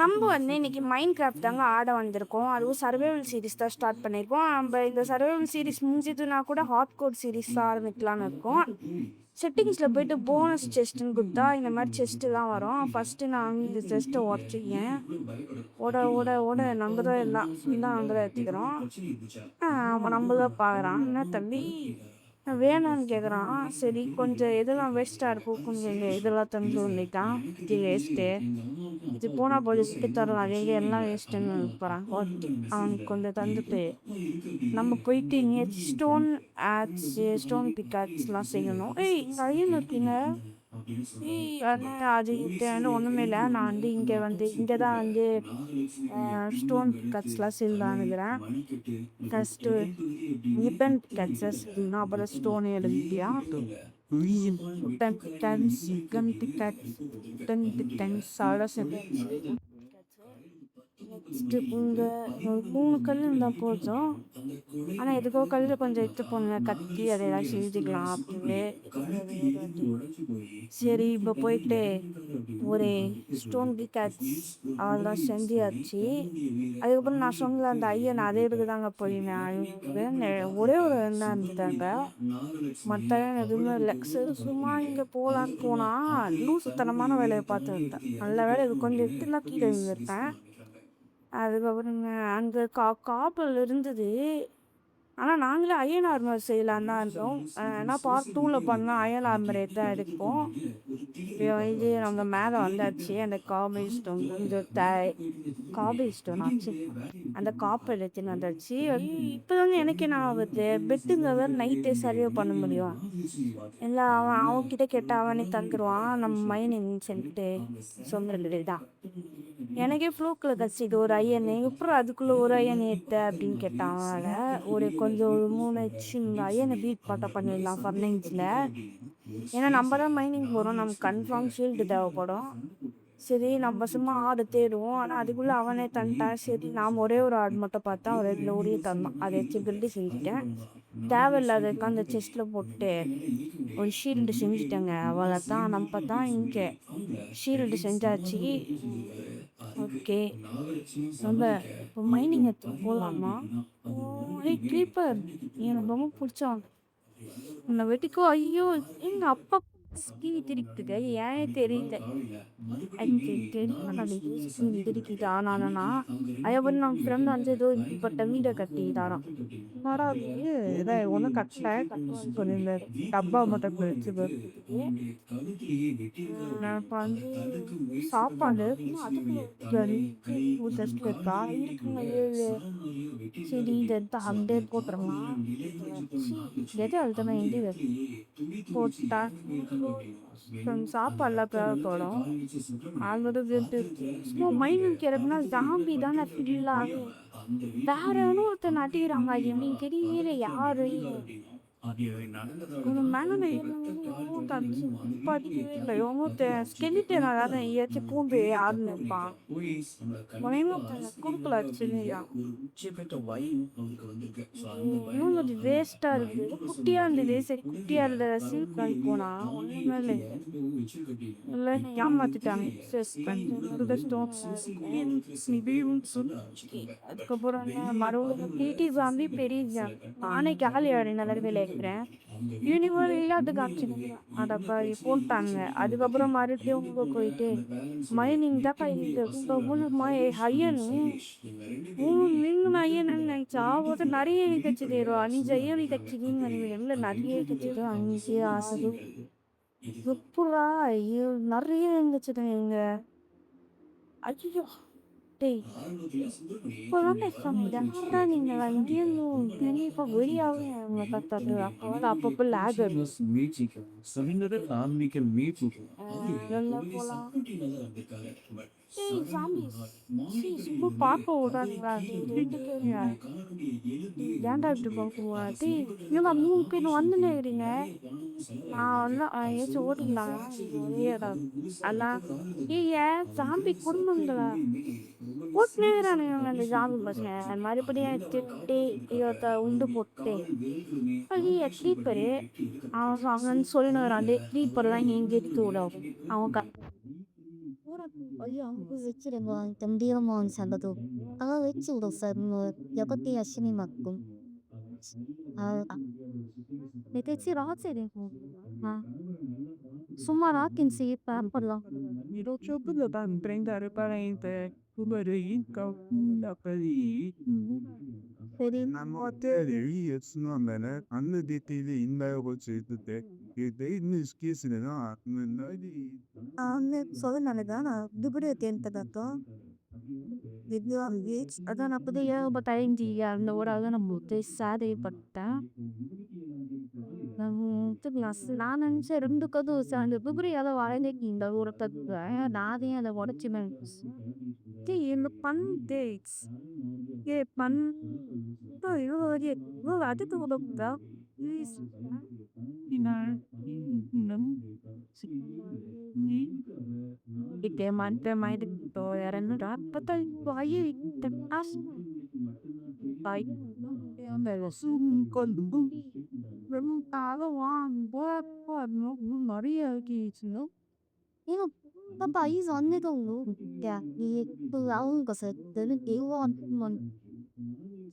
நம்ம வந்து இன்னைக்கு மைண்ட் கிராஃப்ட் தாங்க ஆட வந்திருக்கோம். அதுவும் சர்வைவல் சீரிஸ் தான் ஸ்டார்ட் பண்ணியிருக்கோம். நம்ம இந்த சர்வைவல் சீரிஸ் முடிஞ்சதுன்னா கூட ஹார்ட் கோர் சீரிஸ் தான் ஆரம்பிக்கலான்னு இருக்கோம். செட்டிங்ஸில் போயிட்டு போனஸ் செஸ்ட்டுன்னு கொடுத்தா இந்த மாதிரி செஸ்ட்டு தான் வரும். ஃபஸ்ட்டு நான் இந்த செஸ்ட்டை உடச்சிக்கேன். ஓட ஓட ஓட நம்ம தான் எல்லாம் ஃபுல்லாக நம்ம தான் எடுத்துக்கிறோம். நம்ம தான் பார்க்குறான். என்ன தம்பி வேணான்னு கேட்குறான். சரி கொஞ்சம் எதெல்லாம் வேஸ்ட்டாக இருக்கும் கொஞ்சம் இதெல்லாம் தந்து வந்துட்டான். இது வேஸ்ட்டு இது போனால் போது விட்டு தரலாம் எங்கே எல்லாம் வேஸ்ட்டுன்னு போகிறான். ஓகே அவனுக்கு கொஞ்சம் தந்துட்டு நம்ம போயிட்டு இங்கே ஸ்டோன் பிக்காட்ஸ்லாம் செய்யணும். இங்கே ஐயன் இருக்கீங்க. அது ஒன்றுமே இல்லை. நான் வந்து இங்கே தான் வந்து ஸ்டோன் பிக்காட்ஸ்லாம் செய்யலான்னுக்கிறேன். ஃபஸ்ட்டு நிப்பன் பிக்காட்ஸை செய்யணும். அப்புறம் ஸ்டோன் எழுதிட்டியா நெக்ஸ்ட்டு இங்கே ஒரு 3 கல் இருந்தால் போதும். ஆனால் எதுக்கோ கல்லில் கொஞ்சம் எடுத்து போங்க கத்தி அதையெல்லாம் செஞ்சுக்கலாம் அப்படின்னு. சரி இப்போ போயிட்டு ஒரு ஸ்டோன் பிக்காட்ஸ் அதெல்லாம் செஞ்சாச்சு. அதுக்கப்புறம் நான் சொன்னல அந்த ஐயன் அதே இதுக்கு தாங்க போயிருந்தேன். ஒரே ஒரு தான் இருந்துட்டாங்க, மற்ற எதுவுமே இல்லை. சரி சும்மா இங்கே போகலான்னு போனால் லூசுத்தனமான வேலையை பார்த்து விட்டேன். நல்ல வேலை இது கொஞ்சம் எடுத்துலாம் கீழே இருந்திருப்பேன். அதுக்கப்புறம் அங்கே காப்பல் இருந்தது. ஆனால் நாங்களே அயன் ஆர்மர் செய்யலான்னு தான் இருந்தோம். ஏன்னா பார்ட் 2ல் பண்ணால் அயன் ஆர்மர் தான் எடுப்போம். இது நம்ம மேலே வந்தாச்சு. அந்த காபல் ஸ்டோன் இந்த காபல் ஸ்டோன் ஆச்சு. அந்த காப்பர் எடுத்துன்னு வந்தாச்சு. இப்போ வந்து எனக்கு என்ன ஆகுது, பெட்டுங்கிறத நைட்டே சர்வே பண்ண முடியும். எல்லாம் அவன்கிட்ட கேட்டால் அவனே தந்துடுவான். நம்ம மைனிங் சென்ட்டு சொன்னது தான் எனக்கே ஃப்ளூக்கில் கசிது ஒரு ஐயன் அப்புறம் அதுக்குள்ளே ஒரு ஐயன் ஏற்ற அப்படின்னு கேட்டான். அவனால் ஒரு கொஞ்சம் ஒரு 3 இந்த ஐயனை பீட் பாட்டை பண்ணிடலாம் ஃபர்னைன்ஸில். ஏன்னா நம்ம தான் மைனிங் போகிறோம், நமக்கு கன்ஃபார்ம் ஷீல்டு தேவைப்படும். சரி நம்ம சும்மா ஆடு தேடுவோம். ஆனால் அதுக்குள்ளே அவனே தந்துட்டான். சரி நாம் ஒரே ஒரு ஆடு மட்டும் பார்த்தா ஒரு லோடியே தந்தான். அதை வச்சு பில்டு செஞ்சுட்டேன். தேவையில்லாததுக்கு அந்த செஸ்ட்டில் போட்டு ஒரு ஷீல்டு செஞ்சுட்டேங்க. அவளை தான் நம்ம தான் இங்கே ஷீல்டு செஞ்சாச்சு. ஓகே நம்ம இப்போ மைனிங் எடுத்து போகலாமா? க்ரீப்பர் எனக்கு ரொம்ப பிடிச்சான். உன்னை வெட்டிக்கோ. ஐயோ எங்கள் அப்பா ஸ்கின் திரிக்குதுங்க, ஏன் தெரியல. திரிக்கிட்டா நானா அதுக்கப்புறம் நம்ம ஃப்ரெண்ட் வந்து ஏதோ இப்பட்ட வீடை கட்டி தரோம். இதை ஒன்றும் கட்டலை சொல்லியிருந்தேன். டப்பா மட்டும் வச்சு இப்போ வந்து சாப்பாடு இருக்கா இருக்குங்க 7. சரி இதை எடுத்து அப்படியே போட்டுடலாம். எது அழுத்தமா எங்கே போட்டா சாப்பாடுலாம் தேவைப்படும். அதோட சும்மா மைண்ட் கிடக்குன்னா ஜாம்பி தானே ஃபுல்லாக வேற எவனும் ஒருத்தர் நட்டிக்கிறாங்க. அது எப்படின்னு தெரியல யாரு பூண்டு யாருன்னு இருப்பான். குறுக்கல வேஸ்டா இருக்கு. குட்டியா இருந்தது. சரி குட்டியா இருந்த சில்க் போனா ஒண்ணுமே இல்லை, ஏமாத்திட்டாங்க. அதுக்கப்புறம் மறுபடியும் பெரிய ஜாம்பி நானே காலி ஆடி நல்ல வேலை இருக்கிறேன். யூனிவர்ஸ் இல்லாத காட்சி அதப்ப போட்டாங்க. அதுக்கப்புறம் மறுபடியும் உங்க போயிட்டு மைனிங் தான் ஐயன் ஐயன் நினைச்சா ஒரு நிறைய கட்சி தேரும். 5 ஐயன் கட்சிக்குன்னு நினைக்கிறேன். நிறைய கட்சி 5 ஆசை எப்படா ஐயோ நிறைய இருந்துச்சுங்க. ஐயோ டேய் இப்போதான் பேசுறாங்க. நீங்கள் அங்கேயும் இப்போ வெளியாகவே அவங்க கத்தாது. அப்போ அப்பப்போ லேக் சும்மா பார்க்க விடாதீங்களா? 2 பேர் ஏன்டா இப்படி பார்க்குவா? நீங்க 3 பேர் வந்துன்னு இருக்கிறீங்க. நான் வந்து ஏதாச்சும் ஓட்டிக்கலாம் அதான் ஏன் ஜாம்பி குடும்பங்களா ஓட்டுனேறானுங்க அந்த ஜாம்பி பசங்க. மறுபடியும் திட்டி உண்டு போட்டு ஐயா க்ரீப்பரு அவன் சொல்லணும். அந்த க்ரீப்பர்லாம் எங்கே எடுத்து விடும் அவன் 일주일에 덤비어먹은 사과도 일주일도 썰고 여덟 열심히 먹고 내대치로 하체를 சும்மாடா கின்சி பேப்பர்லாம் Milotro până la prendere parente, cumărâi, ca la pării. சரி நம்மகிட்ட சொன்னாங்க அந்த டீட்டெயில் இந்த செய்துட்டு இது இன்னும் கேசுனா சொல்லுனாலதான் துபுடைய தேர்ந்ததாக்கோ அதான் அப்போதான் ஏகப்பட்ட டைஞ்சி அந்த ஒரு அதை நம்ம சாதைப்பட்டேன் நான் நினச்சேன் ரெண்டு கதவு அந்த பிப்ரவரியால வளர்ந்துக்கு இந்த ஒரு கதை நானே அதை உடச்சி இந்த பன் டேட்ஸ் ஏ பன் அதுக்கு உதவுதா Ite mante mai de to yaran da pata bayi te as bayi Andare su con rum ta lo wan bo no Maria no 이거 봐봐 이 언니가 야, 이그 나온 것을 너는 이원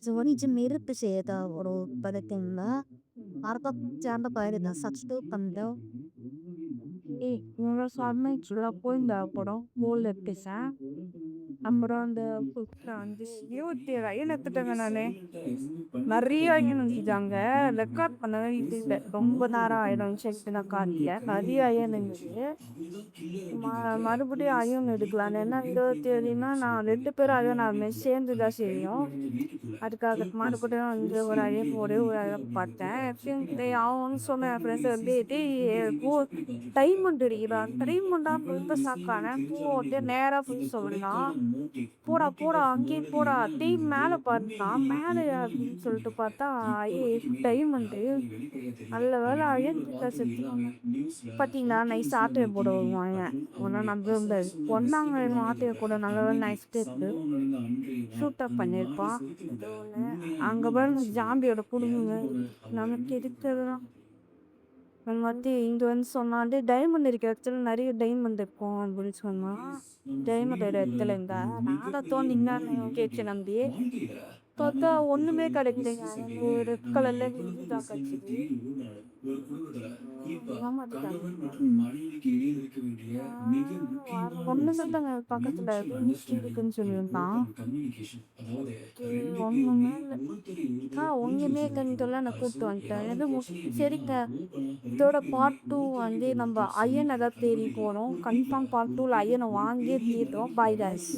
저번이 좀 이렇게 செய்த ஒரு படத்தின்னா மரத்தை சேர்ந்த பயிர் தான் சச்சு பண்ணோம் eh ngora samme chula poinda poro mole pesa அப்புறம் அந்த அந்த இருபத்தி எடுத்துட்டாங்க நானு நிறைய இருந்துச்சாங்க ரெக்கார்ட் பண்ணவே இது இல்லை ரொம்ப நேரம் ஆயிடும் செக் நான் காட்டில நிறைய அயன் இருந்துச்சு மறுபடியும் அயன் எடுக்கலாம் ஏன்னா 27னா நான் 2 பேரும் அயன் சேர்ந்துதான் செய்யும் அதுக்காக மறுபடியும் வந்து ஒரு அயன் ஒரே ஒரு அயன் பார்த்தேன் அவன் சொன்ன என் ஃப்ரெண்ட்ஸ் வந்து டைமண்ட் அடிக்கிறான் டைமண்டா ரொம்ப சாக்கான போட்டு நேரா போய் சொல்லலாம் போடா போடா அங்கேயும் போடா டீம் மேலே பார்த்தா மேலே அப்படின்னு சொல்லிட்டு பார்த்தா டைமண்டு நல்ல வேலை அழிஞ்சுட்டா செத்துவாங்க பார்த்தீங்கன்னா நைஸ் ஆட்டையை போட வருவாங்க ஒன்றா நம்ப முடியாது ஒன்றாங்க ஆட்டையை கூட நல்ல வேலை நைஸ் டேப்பு ஷூட் அப் பண்ணியிருப்பான் அங்கே பாருங்க ஜாம்பியோட குடும்பங்க நமக்கு இருக்கிறதுதான் வந்து இங்கே வந்து சொன்னாண்டு டைமண்ட் இருக்கிற இடத்துல நிறைய டைமண்ட் இருக்கும் அப்படின்னு சொன்னான் டைமண்ட் இடத்துல இருந்தா நான் தோண்டிங்கன்னா கேட்டு நம்பி பார்த்தா ஒண்ணுமே கிடைக்கலைங்க ரெட் கலர்ல இதுதான் கட்சிது ஒண்ணு சொல்றாங்க பக்கத்துல இருக்குன்னு சொல்லியிருந்தான் ஒண்ணுமே இல்லை ஒண்ணுமே இல்லைன்னு சொல்ல நான் கூப்பிட்டு வந்துட்டேன் எதுவும் சரிங்க இதோட பார்ட் 2 வந்து நம்ம அயன் ஏதாவது தேடி போனோம் கன்ஃபார்ம் பார்ட் 2ல அயனை வாங்கியே தீர்த்தோம் பை கைஸ்